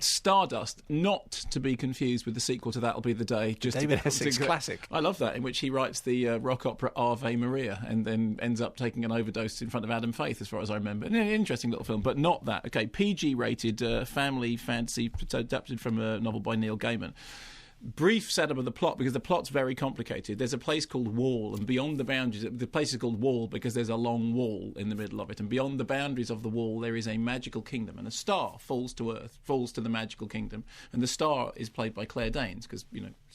Stardust, not to be confused with the sequel to That'll Be the Day. Just David Essex classic. I love that, in which he writes the rock opera Ave Maria and then ends up taking an overdose in front of Adam Faith, as far as I remember. An interesting little film, but not that. Okay, PG-rated family fantasy adapted from a novel by Neil Gaiman. Brief setup of the plot, because the plot's very complicated. There's a place called Wall, and beyond the boundaries, the place is called Wall because there's a long wall in the middle of it, and beyond the boundaries of the wall there is a magical kingdom, and a star falls to Earth, falls to the magical kingdom, and the star is played by Claire Danes because,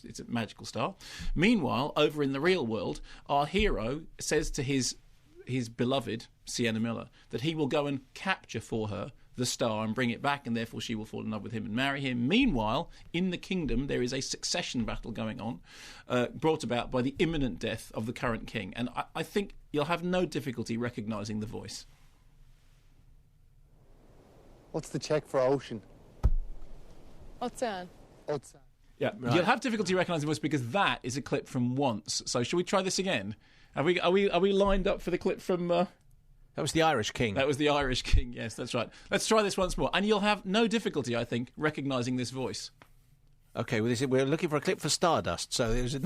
it's a magical star. Meanwhile, over in the real world, our hero says to his beloved, Sienna Miller, that he will go and capture for her the star and bring it back, and therefore she will fall in love with him and marry him. Meanwhile, in the kingdom, there is a succession battle going on, brought about by the imminent death of the current king. And I think you'll have no difficulty recognising the voice. What's the check for Ocean? Ocean. Ocean. Yeah, right. You'll have difficulty recognising the voice because that is a clip from Once. So shall we try this again? Are we lined up for the clip from... That was the Irish King. That was the Irish King, yes, that's right. Let's try this once more. And you'll have no difficulty, I think, recognising this voice. OK, well, we're looking for a clip for Stardust. So it was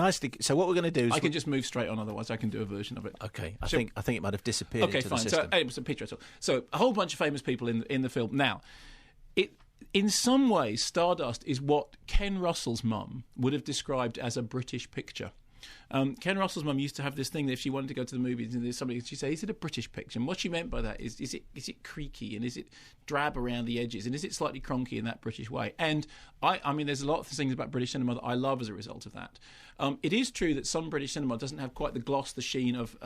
So what we're going to do is... I can just move straight on, otherwise I can do a version of it. OK, I think it might have disappeared into the system. OK, fine. So Peter, so a whole bunch of famous people in the film. Now, in some ways, Stardust is what Ken Russell's mum would have described as a British picture. Ken Russell's mum used to have this thing that if she wanted to go to the movies and there's somebody, she'd say, is it a British picture? And what she meant by that is it creaky, and is it drab around the edges, and is it slightly cronky in that British way? And I mean, there's a lot of things about British cinema that I love as a result of that. It is true that some British cinema doesn't have quite the gloss, the sheen of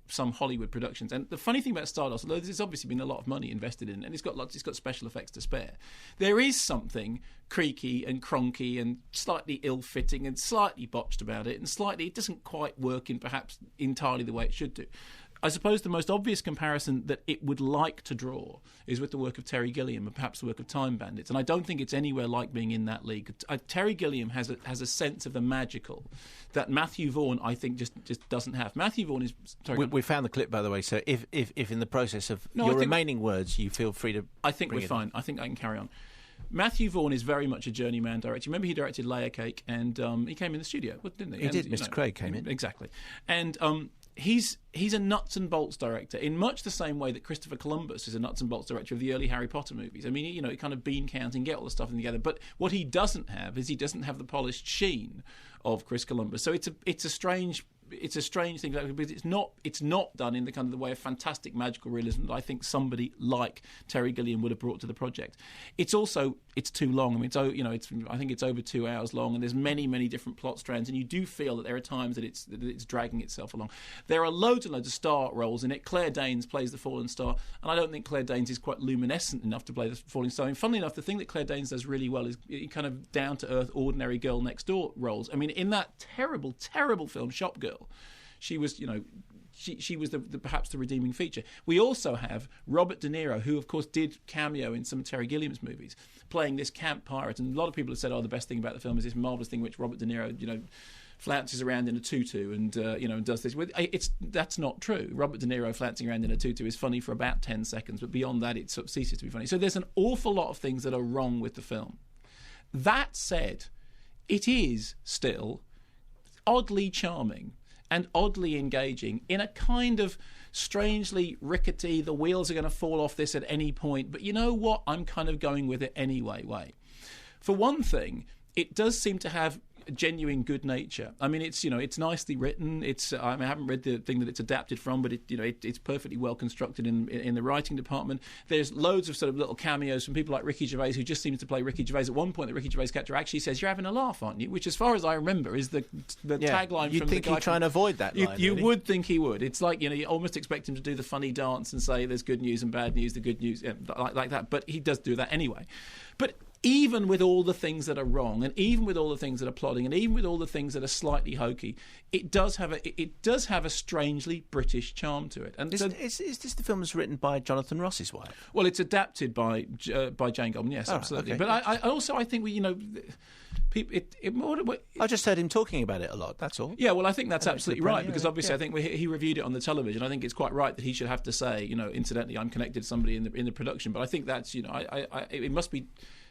some Hollywood productions. And the funny thing about Stardust, although there's obviously been a lot of money invested in, and it's got special effects to spare, there is something creaky and cronky and slightly ill-fitting and slightly botched about it, and it doesn't quite work in perhaps entirely the way it should do. I suppose the most obvious comparison that it would like to draw is with the work of Terry Gilliam and perhaps the work of Time Bandits, and I don't think it's anywhere like being in that league. Terry Gilliam has a sense of the magical that Matthew Vaughn, I think, just doesn't have. Matthew Vaughn is... Sorry, we found the clip, by the way, so if in the process of remaining words you feel free to... I think we're fine. I think I can carry on. Matthew Vaughn is very much a journeyman director. Remember, he directed Layer Cake, and he came in the studio, didn't he? He did. Mr. Craig came in. Exactly. And he's a nuts and bolts director in much the same way that Christopher Columbus is a nuts and bolts director of the early Harry Potter movies. I mean, he kind of bean counting, get all the stuff together. But what he doesn't have is he doesn't have the polished sheen of Chris Columbus. So it's a strange thing because it's not done in the kind of the way of fantastic magical realism that I think somebody like Terry Gilliam would have brought to the project. It's too long. I mean, I think it's over 2 hours long, and there's many different plot strands, and you do feel that there are times that it's dragging itself along. There are loads and loads of star roles in it. Claire Danes plays the Fallen Star, and I don't think Claire Danes is quite luminescent enough to play the Fallen Star. And funnily enough, the thing that Claire Danes does really well is kind of down to earth, ordinary girl next door roles. I mean, in that terrible film Shop Girl, she was, she was perhaps the redeeming feature. We also have Robert De Niro, who of course did cameo in some of Terry Gilliam's movies, playing this camp pirate. And a lot of people have said, the best thing about the film is this marvellous thing which Robert De Niro, flounces around in a tutu and does this. That's not true. Robert De Niro flouncing around in a tutu is funny for about 10 seconds, but beyond that it sort of ceases to be funny. So there's an awful lot of things that are wrong with the film. That said, it is still oddly charming and oddly engaging in a kind of strangely rickety, the wheels are going to fall off this at any point, but you know what, I'm kind of going with it anyway way. For one thing, it does seem to have genuine good nature. I mean, it's nicely written. I haven't read the thing that it's adapted from, but it's perfectly well constructed in the writing department. There's loads of sort of little cameos from people like Ricky Gervais, who just seems to play Ricky Gervais. At one point, the Ricky Gervais character actually says, "You're having a laugh, aren't you?" Which, as far as I remember, is the tagline. You'd from think the guy he'd try and avoid that line. You would think he would. It's like you almost expect him to do the funny dance and say, "There's good news and bad news." The good news, like that. But he does do that anyway. But even with all the things that are wrong, and even with all the things that are plodding, and even with all the things that are slightly hokey, it does have a strangely British charm to it. And is this the film that's written by Jonathan Ross's wife? Well, it's adapted by Jane Goldman. Yes, absolutely. Okay. But I think I just heard him talking about it a lot. That's all. Yeah, well, I think that's absolutely right, because obviously I think he reviewed it on the television. I think it's quite right that he should have to say, incidentally, I'm connected to somebody in the production. But I think that's, it must be.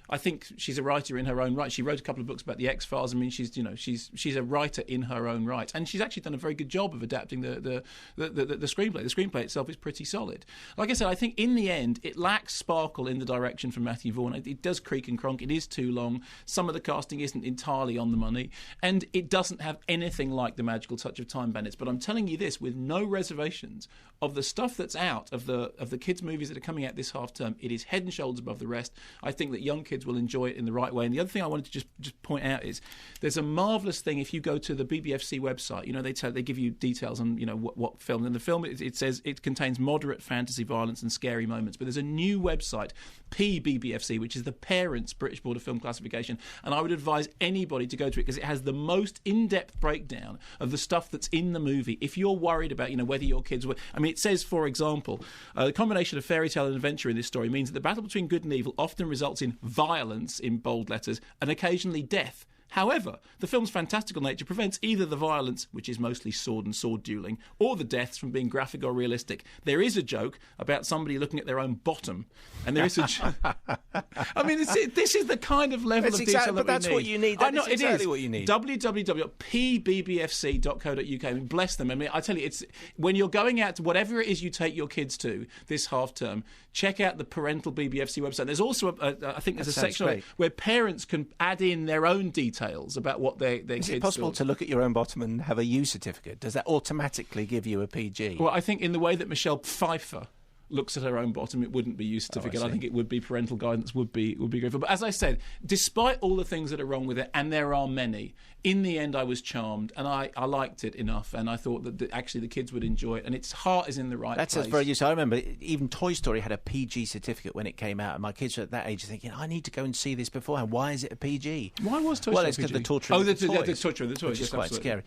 I think she's a writer in her own right. She wrote a couple of books about the X-Files. I mean, she's a writer in her own right, and she's actually done a very good job of adapting the screenplay. The screenplay itself is pretty solid. Like I said, I think in the end it lacks sparkle in the direction from Matthew Vaughn. It does creak and cronk. It is too long. Some of the casting isn't entirely on the money, and it doesn't have anything like the magical touch of Time Bandits. But I'm telling you this with no reservations, of the stuff that's out of the kids' movies that are coming out this half term, it is head and shoulders above the rest. I think that young kids will enjoy it in the right way. And the other thing I wanted to just point out is there's a marvellous thing if you go to the BBFC website. You know, they give you details on what film. And the film it says it contains moderate fantasy violence and scary moments. But there's a new website, PBBFC, which is the Parents British Board of Film Classification, and I would advise anybody to go to it because it has the most in-depth breakdown of the stuff that's in the movie. If you're worried about whether your kids were, I mean, it says, for example, the combination of fairy tale and adventure in this story means that the battle between good and evil often results in violence, in bold letters, and occasionally death. However, the film's fantastical nature prevents either the violence, which is mostly sword and sword dueling, or the deaths from being graphic or realistic. There is a joke about somebody looking at their own bottom, and there is a joke. I mean, this is the kind of level of detail that that's we need. what you need. That's exactly what you need. www.pbbfc.co.uk. I mean, bless them. I mean, I tell you, it's when you're going out to whatever it is you take your kids to this half term, check out the parental BBFC website. There's also, I think there's a section where parents can add in their own details about what their kids do. Is it possible to look at your own bottom and have a U certificate? Does that automatically give you a PG? Well, I think in the way that Michelle Pfeiffer looks at her own bottom, it wouldn't be U certificate. I think it would be parental guidance, would be grateful. But as I said, despite all the things that are wrong with it, and there are many, in the end I was charmed, and I liked it enough, and I thought that actually the kids would enjoy it, and its heart is in the right place. That's very useful. I remember even Toy Story had a PG certificate when it came out, and my kids were at that age thinking, I need to go and see this beforehand. Why is it a PG? Why was Toy Story Well, it's PG? because the torture of the toys, torture of the toys, which is yes, quite absolutely. scary.